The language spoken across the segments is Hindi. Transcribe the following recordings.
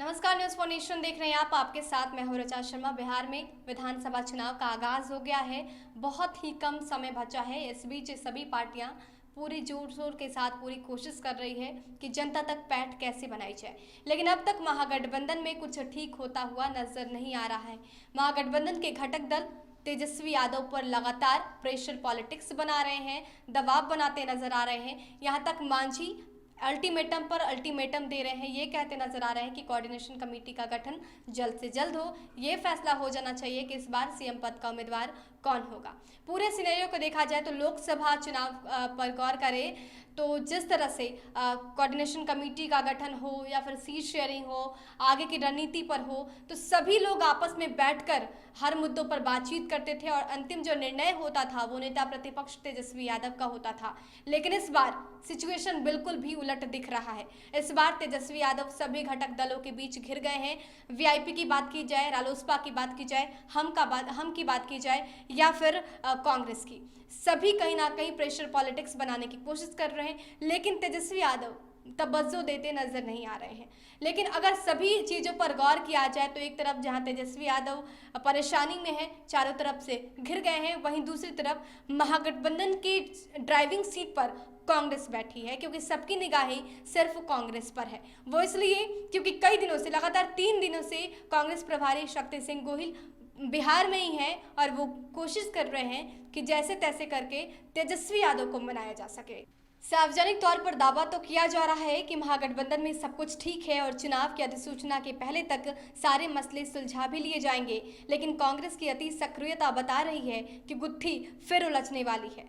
नमस्कार, न्यूज फॉर नेशन देख रहे हैं आप। आपके साथ मैं हूं रचा शर्मा। बिहार में विधानसभा चुनाव का आगाज हो गया है। बहुत ही कम समय बचा है। इस बीच सभी पार्टियां पूरी जोर शोर के साथ पूरी कोशिश कर रही है कि जनता तक पैठ कैसे बनाई जाए, लेकिन अब तक महागठबंधन में कुछ ठीक होता हुआ नजर नहीं आ रहा है। महागठबंधन के घटक दल तेजस्वी यादव पर लगातार प्रेशर पॉलिटिक्स बना रहे हैं, दबाव बनाते नजर आ रहे हैं। यहाँ तक मांझी अल्टीमेटम पर अल्टीमेटम दे रहे हैं। ये कहते नजर आ रहे हैं कि कोऑर्डिनेशन कमेटी का गठन जल्द से जल्द हो। ये फैसला हो जाना चाहिए कि इस बार सीएम पद का उम्मीदवार कौन होगा। पूरे सिनेरियो को देखा जाए तो लोकसभा चुनाव पर गौर करें तो जिस तरह से कोऑर्डिनेशन कमेटी का गठन हो या फिर सीट शेयरिंग हो, आगे की रणनीति पर हो, तो सभी लोग आपस में बैठकर हर मुद्दों पर बातचीत करते थे और अंतिम जो निर्णय होता था वो नेता प्रतिपक्ष तेजस्वी यादव का होता था। लेकिन इस बार सिचुएशन बिल्कुल भी उलट दिख रहा है। इस बार तेजस्वी यादव सभी घटक दलों के बीच घिर गए हैं। वीआईपी की बात की जाए, रालोसपा की बात की जाए, हम की बात की जाए या फिर कांग्रेस की, सभी कहीं ना कहीं प्रेशर पॉलिटिक्स बनाने की कोशिश कर रहे हैं, लेकिन तेजस्वी यादव तवज्जो देते नजर नहीं आ रहे हैं। लेकिन अगर सभी चीजों पर गौर किया जाए तो एक तरफ जहां तेजस्वी यादव परेशानी में है, चारों तरफ से घिर गए हैं, वहीं दूसरी तरफ महागठबंधन की ड्राइविंग सीट पर कांग्रेस बैठी है, क्योंकि सबकी निगाहें सिर्फ कांग्रेस पर है। वो इसलिए क्योंकि कई दिनों से, लगातार 3 दिनों से कांग्रेस प्रभारी शक्ति सिंह गोहिल बिहार में ही हैं और वो कोशिश कर रहे हैं कि जैसे तैसे करके तेजस्वी यादव को मनाया जा सके। सार्वजनिक तौर पर दावा तो किया जा रहा है कि महागठबंधन में सब कुछ ठीक है और चुनाव की अधिसूचना के पहले तक सारे मसले सुलझा भी लिए जाएंगे, लेकिन कांग्रेस की अति सक्रियता बता रही है कि गुत्थी फिर उलझने वाली है।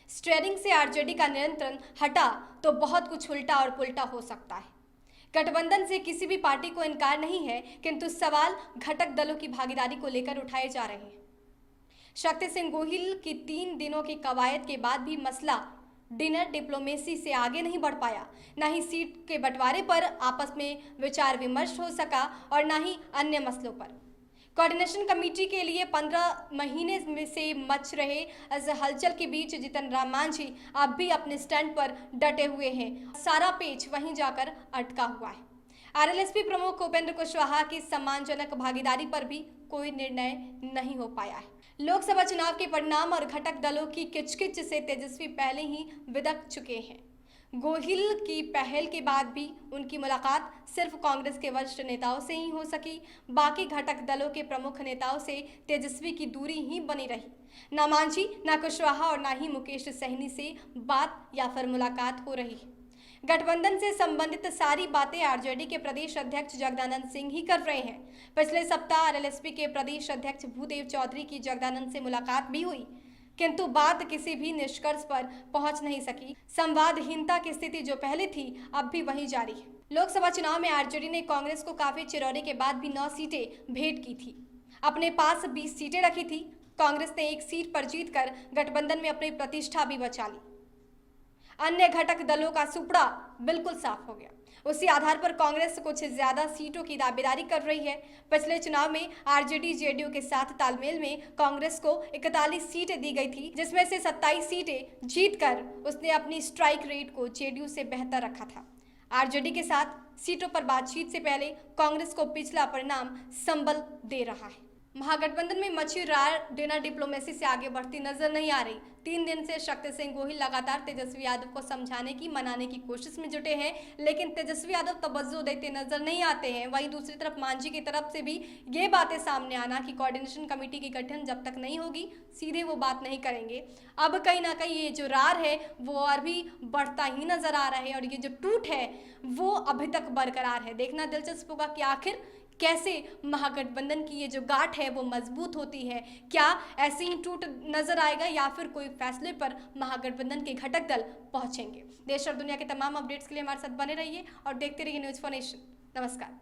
स्टीयरिंग से आरजेडी का नियंत्रण हटा तो बहुत कुछ उल्टा और पुल्टा हो सकता है। गठबंधन से किसी भी पार्टी को इनकार नहीं है, किंतु सवाल घटक दलों की भागीदारी को लेकर उठाए जा रहे हैं। शक्ति सिंह गोहिल की 3 दिनों की कवायद के बाद भी मसला डिनर डिप्लोमेसी से आगे नहीं बढ़ पाया। न ही सीट के बंटवारे पर आपस में विचार विमर्श हो सका और न ही अन्य मसलों पर। कोऑर्डिनेशन कमेटी के लिए 15 महीने में से मच रहे इस हलचल के बीच जीतन राम मांझी अब भी अपने स्टैंड पर डटे हुए हैं। सारा पेच वहीं जाकर अटका हुआ है। आरएलएसपी प्रमुख उपेंद्र कुशवाहा की सम्मानजनक भागीदारी पर भी कोई निर्णय नहीं हो पाया है। लोकसभा चुनाव के परिणाम और घटक दलों की किचकिच से तेजस्वी पहले ही बिदक चुके हैं। गोहिल की पहल के बाद भी उनकी मुलाकात सिर्फ कांग्रेस के वरिष्ठ नेताओं से ही हो सकी। बाकी घटक दलों के प्रमुख नेताओं से तेजस्वी की दूरी ही बनी रही। न मांझी, न कुशवाहा और न ही मुकेश सहनी से बात या फिर मुलाकात हो रही है। गठबंधन से संबंधित सारी बातें आरजेडी के प्रदेश अध्यक्ष जगदानंद सिंह ही कर रहे हैं। पिछले सप्ताह आरएलएसपी के प्रदेश अध्यक्ष भूदेव चौधरी की जगदानंद से मुलाकात भी हुई, किंतु बात किसी भी निष्कर्ष पर पहुंच नहीं सकी। संवादहीनता की स्थिति जो पहले थी अब भी वही जारी है। लोकसभा चुनाव में आरजेडी ने कांग्रेस को काफी चिरौरे के बाद भी 9 सीटें भेंट की थी। अपने पास 20 सीटें रखी थी। कांग्रेस ने 1 सीट पर जीतकर गठबंधन में अपनी प्रतिष्ठा भी बचा ली। अन्य घटक दलों का सुपड़ा बिल्कुल साफ हो गया। उसी आधार पर कांग्रेस कुछ ज्यादा सीटों की दावेदारी कर रही है। पिछले चुनाव में आरजेडी जेडीयू के साथ तालमेल में कांग्रेस को 41 सीटें दी गई थी, जिसमें से 27 सीटें जीतकर उसने अपनी स्ट्राइक रेट को जेडीयू से बेहतर रखा था। आरजेडी के साथ सीटों पर बातचीत से पहले कांग्रेस को पिछला परिणाम संबल दे रहा है। महागठबंधन में मची रार डिनर डिप्लोमेसी से आगे बढ़ती नजर नहीं आ रही। 3 दिन से शक्ति सिंह गोहिल लगातार तेजस्वी यादव को समझाने की, मनाने की कोशिश में जुटे हैं, लेकिन तेजस्वी यादव तवज्जो देते नजर नहीं आते हैं। वहीं दूसरी तरफ मांझी की तरफ से भी ये बातें सामने आना कि कोऑर्डिनेशन कमेटी की गठन जब तक नहीं होगी सीधे वो बात नहीं करेंगे। अब कहीं ना कहीं ये जो रार है वो और भी बढ़ता ही नजर आ रहा है और ये जो टूट है वो अभी तक बरकरार है। देखना दिलचस्प होगा कि आखिर कैसे महागठबंधन की ये जो गांठ है वो मजबूत होती है। क्या ऐसे ही टूट नजर आएगा या फिर कोई फैसले पर महागठबंधन के घटक दल पहुंचेंगे। देश और दुनिया के तमाम अपडेट्स के लिए हमारे साथ बने रहिए और देखते रहिए न्यूज फॉर नेशन। नमस्कार।